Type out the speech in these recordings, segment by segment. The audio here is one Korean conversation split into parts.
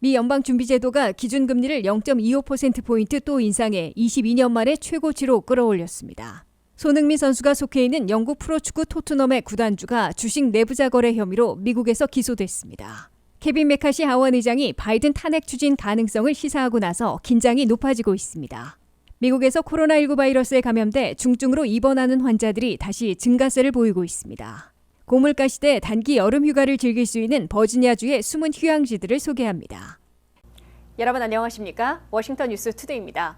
미 연방준비제도가 기준금리를 0.25%포인트 또 인상해 22년 만에 최고치로 끌어올렸습니다. 손흥민 선수가 속해 있는 영국 프로축구 토트넘의 구단주가 주식 내부자 거래 혐의로 미국에서 기소됐습니다. 케빈 메카시 하원 의장이 바이든 탄핵 추진 가능성을 시사하고 나서 긴장이 높아지고 있습니다. 미국에서 코로나19 바이러스에 감염돼 중증으로 입원하는 환자들이 다시 증가세를 보이고 있습니다. 고물가 시대 단기 여름 휴가를 즐길 수 있는 버지니아주의 숨은 휴양지들을 소개합니다. 여러분 안녕하십니까? 워싱턴 뉴스 투데이입니다.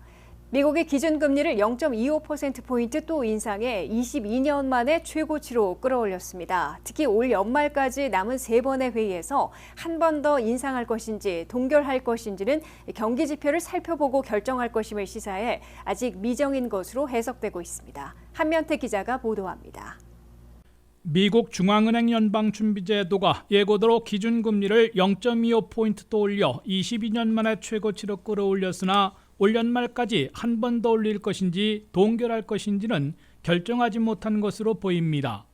미국의 기준금리를 0.25%포인트 또 인상해 22년 만에 최고치로 끌어올렸습니다. 특히 올 연말까지 남은 3번의 회의에서 한 번 더 인상할 것인지 동결할 것인지는 경기 지표를 살펴보고 결정할 것임을 시사해 아직 미정인 것으로 해석되고 있습니다. 한면태 기자가 보도합니다. 미국 중앙은행 연방준비제도가 예고대로 기준금리를 0.25포인트 또 올려 22년 만에 최고치로 끌어올렸으나 올 연말까지 한 번 더 올릴 것인지 동결할 것인지는 결정하지 못한 것으로 보입니다.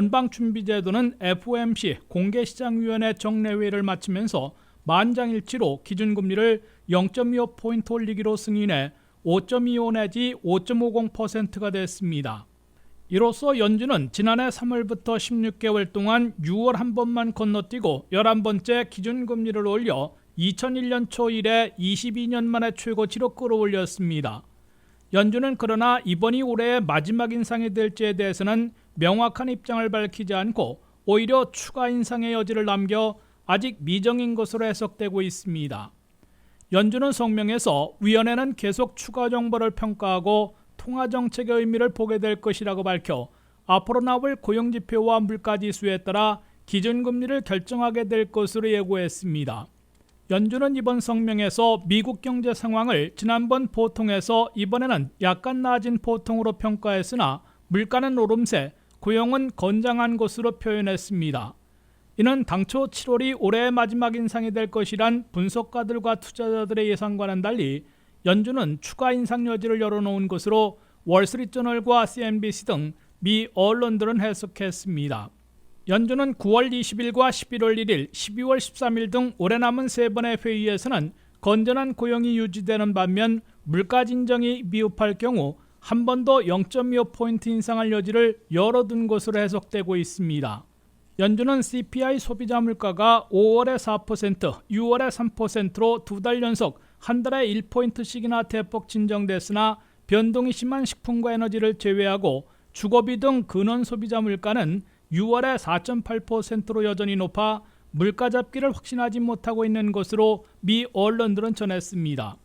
연방준비제도는 FOMC 공개시장위원회 정례회의를 마치면서 만장일치로 기준금리를 0.25포인트 올리기로 승인해 5.25 내지 5.50%가 됐습니다. 이로써 연준은 지난해 3월부터 16개월 동안 6월 한 번만 건너뛰고 11번째 기준금리를 올려 2001년 초 이래 22년 만에 최고치로 끌어올렸습니다. 연준은 그러나 이번이 올해의 마지막 인상이 될지에 대해서는 명확한 입장을 밝히지 않고 오히려 추가 인상의 여지를 남겨 아직 미정인 것으로 해석되고 있습니다. 연준은 성명에서 위원회는 계속 추가 정보를 평가하고 통화정책의 의미를 보게 될 것이라고 밝혀 앞으로 나올 고용지표와 물가지수에 따라 기준금리를 결정하게 될 것으로 예고했습니다. 연준은 이번 성명에서 미국 경제 상황을 지난번 보통에서 이번에는 약간 나아진 보통으로 평가했으나 물가는 오름세, 고용은 건장한 것으로 표현했습니다. 이는 당초 7월이 올해의 마지막 인상이 될 것이란 분석가들과 투자자들의 예상과는 달리 연준은 추가 인상 여지를 열어놓은 것으로 월스트리트저널과 CNBC 등 미 언론들은 해석했습니다. 연준은 9월 20일과 11월 1일, 12월 13일 등 올해 남은 3번의 회의에서는 건전한 고용이 유지되는 반면 물가 진정이 미흡할 경우 한 번 더 0.25포인트 인상할 여지를 열어둔 것으로 해석되고 있습니다. 연준은 CPI 소비자 물가가 5월에 4%, 6월에 3%로 2달 연속 한 달에 1포인트씩이나 대폭 진정됐으나 변동이 심한 식품과 에너지를 제외하고 주거비 등 근원 소비자 물가는 6월에 4.8%로 여전히 높아 물가 잡기를 확신하지 못하고 있는 것으로 미 언론들은 전했습니다.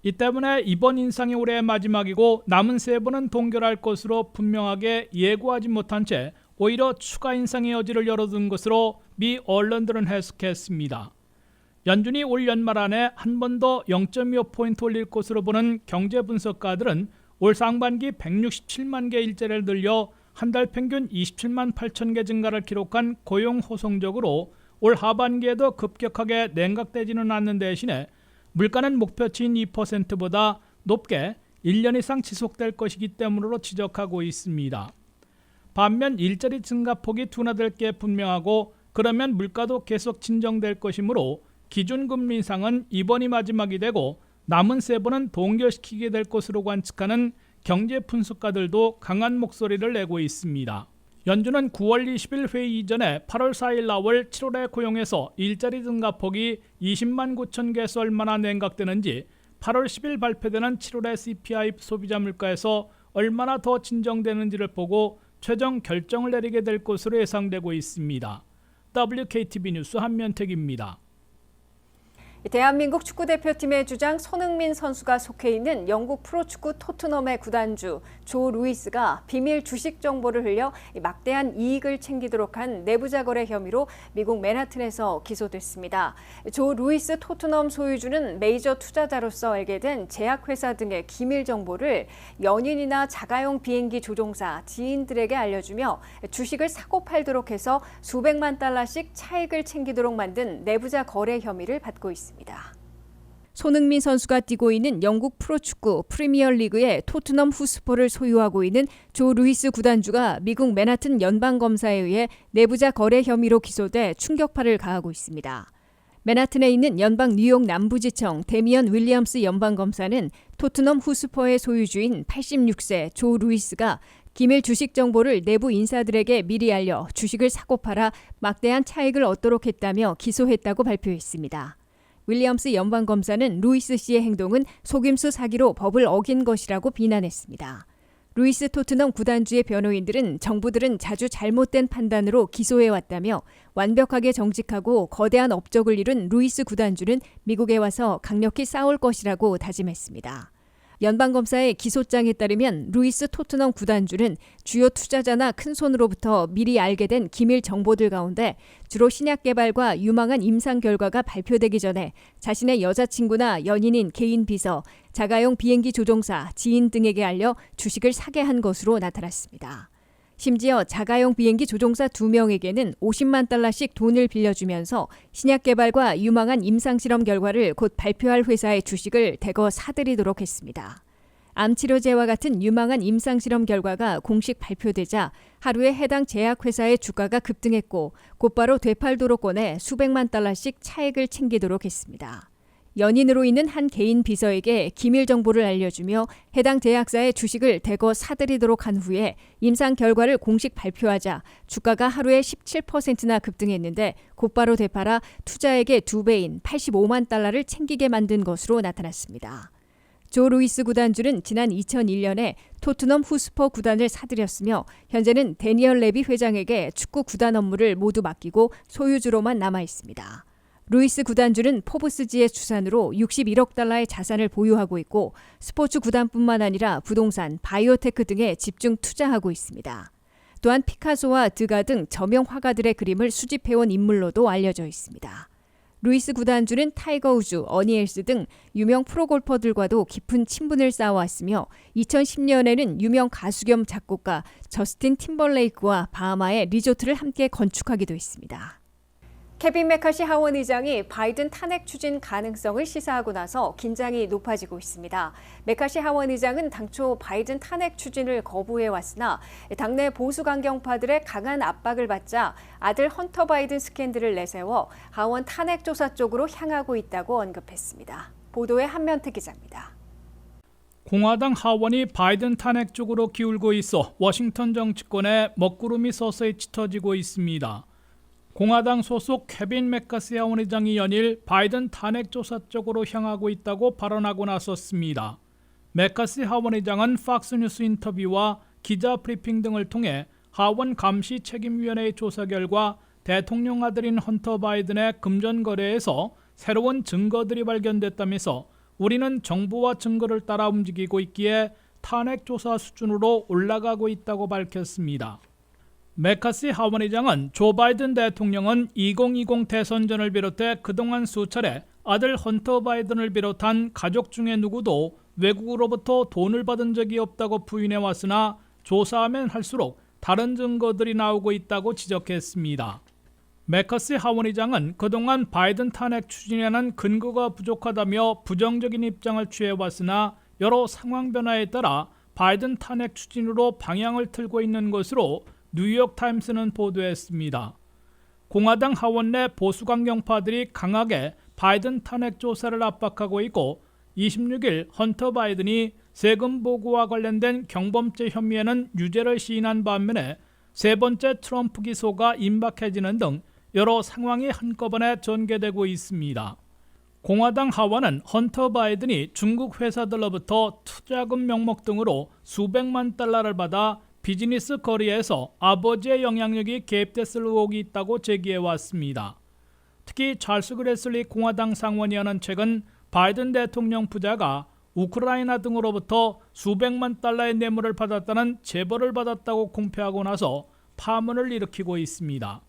이 때문에 이번 인상이 올해의 마지막이고 남은 3번은 동결할 것으로 분명하게 예고하지 못한 채 오히려 추가 인상의 여지를 열어둔 것으로 미 언론들은 해석했습니다. 연준이 올 연말 안에 한 번 더 0.25포인트 올릴 것으로 보는 경제 분석가들은 올 상반기 167만 개 일자리를 늘려 한 달 평균 27만 8천 개 증가를 기록한 고용 호송적으로 올 하반기에도 급격하게 냉각되지는 않는 대신에 물가는 목표치인 2%보다 높게 1년 이상 지속될 것이기 때문으로 지적하고 있습니다. 반면 일자리 증가폭이 둔화될 게 분명하고 그러면 물가도 계속 진정될 것이므로 기준금리 인상은 이번이 마지막이 되고 남은 3번은 동결시키게 될 것으로 관측하는 경제 분석가들도 강한 목소리를 내고 있습니다. 연준은 9월 20일 회의 이전에 8월 4일 나올 7월의 고용에서 일자리 증가폭이 20만 9천 개수 얼마나 냉각되는지 8월 10일 발표되는 7월의 CPI 소비자 물가에서 얼마나 더 진정되는지를 보고 최종 결정을 내리게 될 것으로 예상되고 있습니다. WKTV 뉴스 한면택입니다. 대한민국 축구대표팀의 주장 손흥민 선수가 속해 있는 영국 프로축구 토트넘의 구단주 조 루이스가 비밀 주식 정보를 흘려 막대한 이익을 챙기도록 한 내부자 거래 혐의로 미국 맨하튼에서 기소됐습니다. 조 루이스 토트넘 소유주는 메이저 투자자로서 알게 된 제약회사 등의 기밀 정보를 연인이나 자가용 비행기 조종사, 지인들에게 알려주며 주식을 사고 팔도록 해서 수백만 달러씩 차익을 챙기도록 만든 내부자 거래 혐의를 받고 있습니다. 손흥민 선수가 뛰고 있는 영국 프로축구 프리미어리그의 토트넘 후스퍼를 소유하고 있는 조 루이스 구단주가 미국 맨하튼 연방검사에 의해 내부자 거래 혐의로 기소돼 충격파를 가하고 있습니다. 맨하튼에 있는 연방 뉴욕 남부지청 데미언 윌리엄스 연방검사는 토트넘 후스퍼의 소유주인 86세 조 루이스가 기밀 주식 정보를 내부 인사들에게 미리 알려 주식을 사고 팔아 막대한 차익을 얻도록 했다며 기소했다고 발표했습니다. 윌리엄스 연방검사는 루이스 씨의 행동은 속임수 사기로 법을 어긴 것이라고 비난했습니다. 루이스 토트넘 구단주의 변호인들은 정부들은 자주 잘못된 판단으로 기소해왔다며 완벽하게 정직하고 거대한 업적을 이룬 루이스 구단주는 미국에 와서 강력히 싸울 것이라고 다짐했습니다. 연방검사의 기소장에 따르면 루이스 토트넘 구단주는 주요 투자자나 큰손으로부터 미리 알게 된 기밀 정보들 가운데 주로 신약 개발과 유망한 임상 결과가 발표되기 전에 자신의 여자친구나 연인인 개인 비서, 자가용 비행기 조종사, 지인 등에게 알려 주식을 사게 한 것으로 나타났습니다. 심지어 자가용 비행기 조종사 2명에게는 50만 달러씩 돈을 빌려주면서 신약 개발과 유망한 임상실험 결과를 곧 발표할 회사의 주식을 대거 사들이도록 했습니다. 암치료제와 같은 유망한 임상실험 결과가 공식 발표되자 하루에 해당 제약회사의 주가가 급등했고 곧바로 되팔도록 꺼내 수백만 달러씩 차익을 챙기도록 했습니다. 연인으로 있는 한 개인 비서에게 기밀 정보를 알려주며 해당 제약사의 주식을 대거 사들이도록 한 후에 임상 결과를 공식 발표하자 주가가 하루에 17%나 급등했는데 곧바로 되팔아 투자액의 2배인 85만 달러를 챙기게 만든 것으로 나타났습니다. 조 루이스 구단주는 지난 2001년에 토트넘 후스퍼 구단을 사들였으며 현재는 데니얼 레비 회장에게 축구 구단 업무를 모두 맡기고 소유주로만 남아 있습니다. 루이스 구단주는 포브스지의 추산으로 61억 달러의 자산을 보유하고 있고 스포츠 구단뿐만 아니라 부동산, 바이오테크 등에 집중 투자하고 있습니다. 또한 피카소와 드가 등 저명 화가들의 그림을 수집해온 인물로도 알려져 있습니다. 루이스 구단주는 타이거 우즈, 어니엘스 등 유명 프로골퍼들과도 깊은 친분을 쌓아왔으며 2010년에는 유명 가수 겸 작곡가 저스틴 팀벌레이크와 바하마의 리조트를 함께 건축하기도 했습니다. 케빈 메카시 하원 의장이 바이든 탄핵 추진 가능성을 시사하고 나서 긴장이 높아지고 있습니다. 메카시 하원 의장은 당초 바이든 탄핵 추진을 거부해왔으나 당내 보수 강경파들의 강한 압박을 받자 아들 헌터 바이든 스캔들을 내세워 하원 탄핵 조사 쪽으로 향하고 있다고 언급했습니다. 보도에 한면태 기자입니다. 공화당 하원이 바이든 탄핵 쪽으로 기울고 있어 워싱턴 정치권에 먹구름이 서서히 짙어지고 있습니다. 공화당 소속 케빈 메카시 하원 의장이 연일 바이든 탄핵 조사 쪽으로 향하고 있다고 발언하고 나섰습니다. 메카시 하원 의장은 팍스뉴스 인터뷰와 기자 브리핑 등을 통해 하원 감시 책임위원회의 조사 결과 대통령 아들인 헌터 바이든의 금전 거래에서 새로운 증거들이 발견됐다면서 우리는 정보와 증거를 따라 움직이고 있기에 탄핵 조사 수준으로 올라가고 있다고 밝혔습니다. 메카시 하원 의장은 조 바이든 대통령은 2020 대선전을 비롯해 그동안 수차례 아들 헌터 바이든을 비롯한 가족 중에 누구도 외국으로부터 돈을 받은 적이 없다고 부인해왔으나 조사하면 할수록 다른 증거들이 나오고 있다고 지적했습니다. 메카시 하원 의장은 그동안 바이든 탄핵 추진에는 근거가 부족하다며 부정적인 입장을 취해왔으나 여러 상황 변화에 따라 바이든 탄핵 추진으로 방향을 틀고 있는 것으로 뉴욕타임스는 보도했습니다. 공화당 하원 내 보수 강경파들이 강하게 바이든 탄핵 조사를 압박하고 있고 26일 헌터 바이든이 세금 보고와 관련된 경범죄 혐의에는 유죄를 시인한 반면에 세 번째 트럼프 기소가 임박해지는 등 여러 상황이 한꺼번에 전개되고 있습니다. 공화당 하원은 헌터 바이든이 중국 회사들로부터 투자금 명목 등으로 수백만 달러를 받아 비즈니스 거리에서 아버지의 영향력이 개입됐을 의혹이 있다고 제기해왔습니다. 특히 찰스 그래슬리 공화당 상원의원은 최근 바이든 대통령 부자가 우크라이나 등으로부터 수백만 달러의 뇌물을 받았다는 제보를 받았다고 공표하고 나서 파문을 일으키고 있습니다.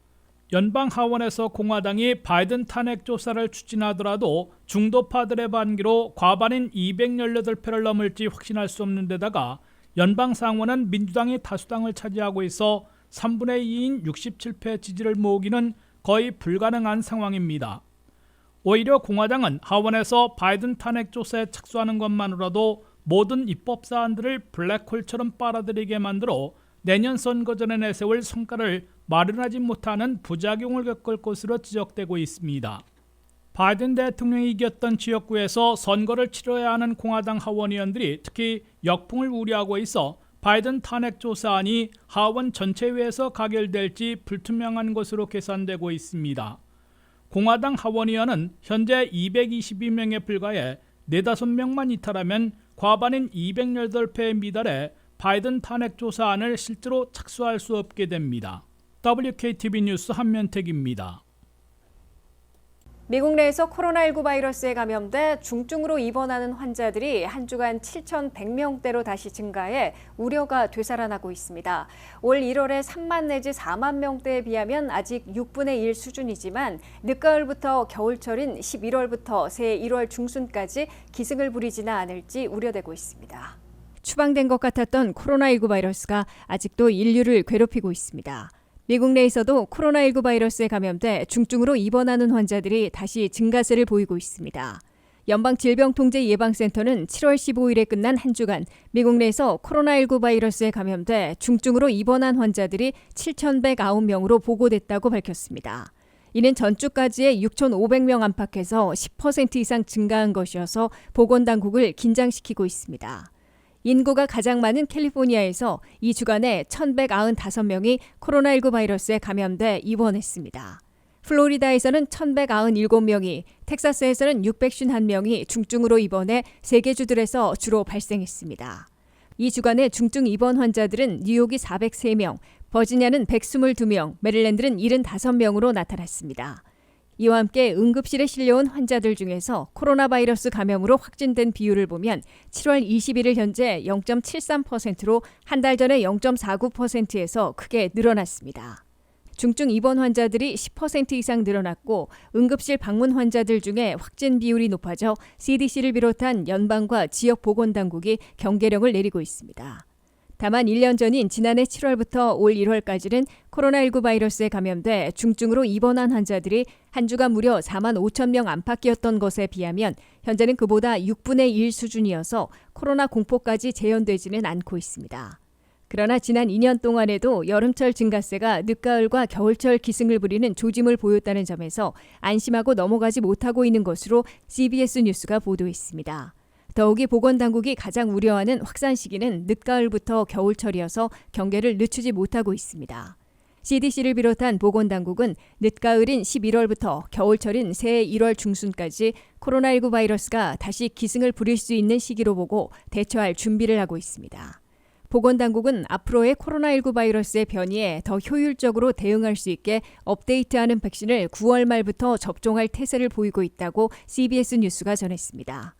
연방 하원에서 공화당이 바이든 탄핵 조사를 추진하더라도 중도파들의 반기로 과반인 218표를 넘을지 확신할 수 없는 데다가 연방 상원은 민주당이 다수당을 차지하고 있어 3분의 2인 67표의 지지를 모으기는 거의 불가능한 상황입니다. 오히려 공화당은 하원에서 바이든 탄핵 조사에 착수하는 것만으로도 모든 입법 사안들을 블랙홀처럼 빨아들이게 만들어 내년 선거 전에 내세울 성과를 마련하지 못하는 부작용을 겪을 것으로 지적되고 있습니다. 바이든 대통령이 이겼던 지역구에서 선거를 치러야 하는 공화당 하원의원들이 특히 역풍을 우려하고 있어 바이든 탄핵 조사안이 하원 전체회에서 가결될지 불투명한 것으로 계산되고 있습니다. 공화당 하원의원은 현재 222명에 불과해 4-5명만 이탈하면 과반인 218표에 미달해 바이든 탄핵 조사안을 실제로 착수할 수 없게 됩니다. WKTV 뉴스 한면택입니다. 미국 내에서 코로나19 바이러스에 감염돼 중증으로 입원하는 환자들이 한 주간 7,100명대로 다시 증가해 우려가 되살아나고 있습니다. 올 1월에 3만 내지 4만 명대에 비하면 아직 6분의 1 수준이지만 늦가을부터 겨울철인 11월부터 새해 1월 중순까지 기승을 부리지는 않을지 우려되고 있습니다. 추방된 것 같았던 코로나19 바이러스가 아직도 인류를 괴롭히고 있습니다. 미국 내에서도 코로나19 바이러스에 감염돼 중증으로 입원하는 환자들이 다시 증가세를 보이고 있습니다. 연방질병통제예방센터는 7월 15일에 끝난 한 주간 미국 내에서 코로나19 바이러스에 감염돼 중증으로 입원한 환자들이 7,109명으로 보고됐다고 밝혔습니다. 이는 전주까지의 6,500명 안팎에서 10% 이상 증가한 것이어서 보건당국을 긴장시키고 있습니다. 인구가 가장 많은 캘리포니아에서 이 주간에 1,195명이 코로나19 바이러스에 감염돼 입원했습니다. 플로리다에서는 1,197명이, 텍사스에서는 651명이 중증으로 입원해 3개 주들에서 주로 발생했습니다. 이 주간에 중증 입원 환자들은 뉴욕이 403명, 버지니아는 122명, 메릴랜드는 75명으로 나타났습니다. 이와 함께 응급실에 실려온 환자들 중에서 코로나 바이러스 감염으로 확진된 비율을 보면 7월 21일 현재 0.73%로 한 달 전에 0.49%에서 크게 늘어났습니다. 중증 입원 환자들이 10% 이상 늘어났고 응급실 방문 환자들 중에 확진 비율이 높아져 CDC를 비롯한 연방과 지역 보건당국이 경계령을 내리고 있습니다. 다만 1년 전인 지난해 7월부터 올 1월까지는 코로나19 바이러스에 감염돼 중증으로 입원한 환자들이 한 주간 무려 4만 5천 명 안팎이었던 것에 비하면 현재는 그보다 6분의 1 수준이어서 코로나 공포까지 재현되지는 않고 있습니다. 그러나 지난 2년 동안에도 여름철 증가세가 늦가을과 겨울철 기승을 부리는 조짐을 보였다는 점에서 안심하고 넘어가지 못하고 있는 것으로 CBS 뉴스가 보도했습니다. 더욱이 보건당국이 가장 우려하는 확산 시기는 늦가을부터 겨울철이어서 경계를 늦추지 못하고 있습니다. CDC를 비롯한 보건당국은 늦가을인 11월부터 겨울철인 새해 1월 중순까지 코로나19 바이러스가 다시 기승을 부릴 수 있는 시기로 보고 대처할 준비를 하고 있습니다. 보건당국은 앞으로의 코로나19 바이러스의 변이에 더 효율적으로 대응할 수 있게 업데이트하는 백신을 9월 말부터 접종할 태세를 보이고 있다고 CBS 뉴스가 전했습니다.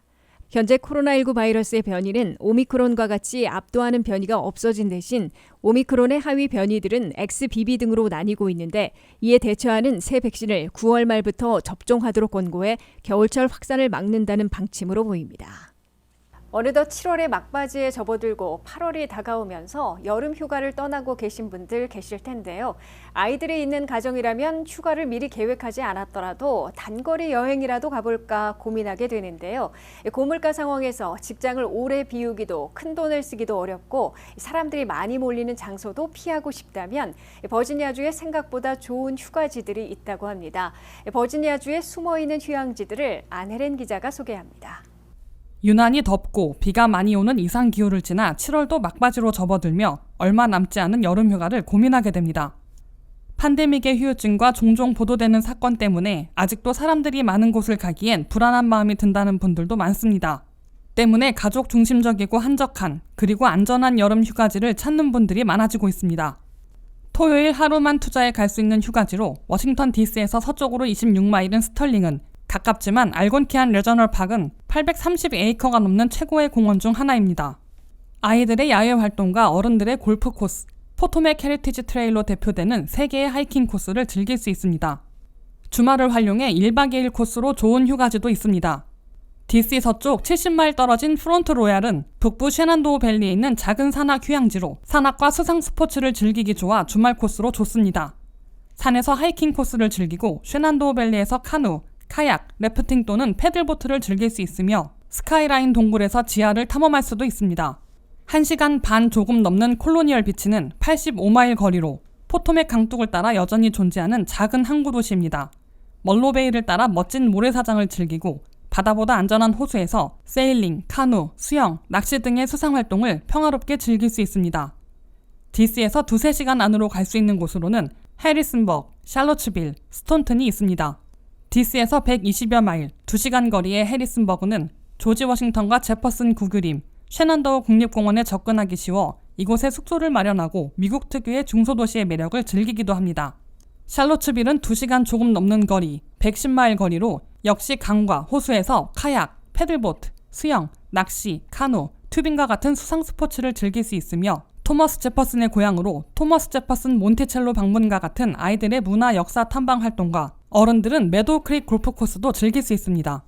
현재 코로나19 바이러스의 변이는 오미크론과 같이 압도하는 변이가 없어진 대신 오미크론의 하위 변이들은 XBB 등으로 나뉘고 있는데 이에 대처하는 새 백신을 9월 말부터 접종하도록 권고해 겨울철 확산을 막는다는 방침으로 보입니다. 어느덧 7월의 막바지에 접어들고 8월이 다가오면서 여름 휴가를 떠나고 계신 분들 계실 텐데요. 아이들이 있는 가정이라면 휴가를 미리 계획하지 않았더라도 단거리 여행이라도 가볼까 고민하게 되는데요. 고물가 상황에서 직장을 오래 비우기도 큰 돈을 쓰기도 어렵고 사람들이 많이 몰리는 장소도 피하고 싶다면 버지니아주에 생각보다 좋은 휴가지들이 있다고 합니다. 버지니아주에 숨어있는 휴양지들을 안혜린 기자가 소개합니다. 유난히 덥고 비가 많이 오는 이상기후를 지나 7월도 막바지로 접어들며 얼마 남지 않은 여름 휴가를 고민하게 됩니다. 팬데믹의 후유증과 종종 보도되는 사건 때문에 아직도 사람들이 많은 곳을 가기엔 불안한 마음이 든다는 분들도 많습니다. 때문에 가족 중심적이고 한적한 그리고 안전한 여름 휴가지를 찾는 분들이 많아지고 있습니다. 토요일 하루만 투자해 갈 수 있는 휴가지로 워싱턴 DC에서 서쪽으로 26마일인 스털링은 가깝지만 알곤키안 레저널 파크는 830에이커가 넘는 최고의 공원 중 하나입니다. 아이들의 야외 활동과 어른들의 골프 코스, 포토맥 헤리티지 트레일로 대표되는 3개의 하이킹 코스를 즐길 수 있습니다. 주말을 활용해 1박 2일 코스로 좋은 휴가지도 있습니다. DC 서쪽 70마일 떨어진 프론트 로얄은 북부 셰난도우 밸리에 있는 작은 산악 휴양지로 산악과 수상 스포츠를 즐기기 좋아 주말 코스로 좋습니다. 산에서 하이킹 코스를 즐기고 셰난도우 밸리에서 카누, 카약, 래프팅 또는 패들보트를 즐길 수 있으며 스카이라인 동굴에서 지하를 탐험할 수도 있습니다. 1시간 반 조금 넘는 콜로니얼 비치는 85마일 거리로 포토맥 강둑을 따라 여전히 존재하는 작은 항구 도시입니다. 멀로베이를 따라 멋진 모래사장을 즐기고 바다보다 안전한 호수에서 세일링, 카누, 수영, 낚시 등의 수상활동을 평화롭게 즐길 수 있습니다. DC에서 2-3시간 안으로 갈 수 있는 곳으로는 해리슨버그, 샬로츠빌, 스톤튼이 있습니다. DC에서 120여 마일, 2시간 거리의 해리슨버그는 조지 워싱턴과 제퍼슨 국유림, 셰넌더우 국립공원에 접근하기 쉬워 이곳에 숙소를 마련하고 미국 특유의 중소도시의 매력을 즐기기도 합니다. 샬로츠빌은 2시간 조금 넘는 거리, 110마일 거리로 역시 강과 호수에서 카약, 패들보트, 수영, 낚시, 카누, 튜빙과 같은 수상 스포츠를 즐길 수 있으며 토머스 제퍼슨의 고향으로 토머스 제퍼슨 몬티첼로 박물관과 같은 아이들의 문화 역사 탐방 활동과 어른들은 매도우 크릭 골프 코스도 즐길 수 있습니다.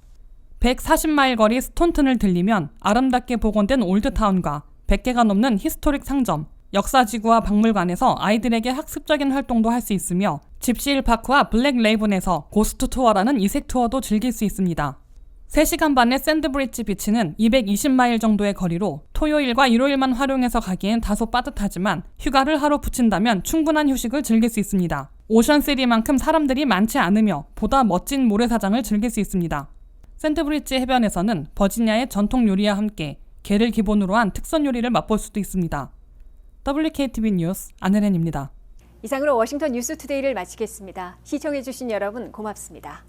140마일 거리 스톤튼을 들리면 아름답게 복원된 올드타운과 100개가 넘는 히스토릭 상점, 역사지구와 박물관에서 아이들에게 학습적인 활동도 할 수 있으며 집시힐 파크와 블랙 레이븐에서 고스트 투어라는 이색 투어도 즐길 수 있습니다. 3시간 반의 샌드브리지 비치는 220마일 정도의 거리로 토요일과 일요일만 활용해서 가기엔 다소 빠듯하지만 휴가를 하루 붙인다면 충분한 휴식을 즐길 수 있습니다. 오션시리만큼 사람들이 많지 않으며 보다 멋진 모래사장을 즐길 수 있습니다. 샌드브리지 해변에서는 버지니아의 전통 요리와 함께 게를 기본으로 한 특선 요리를 맛볼 수도 있습니다. WKTV 뉴스 안혜린입니다. 이상으로 워싱턴 뉴스투데이를 마치겠습니다. 시청해주신 여러분 고맙습니다.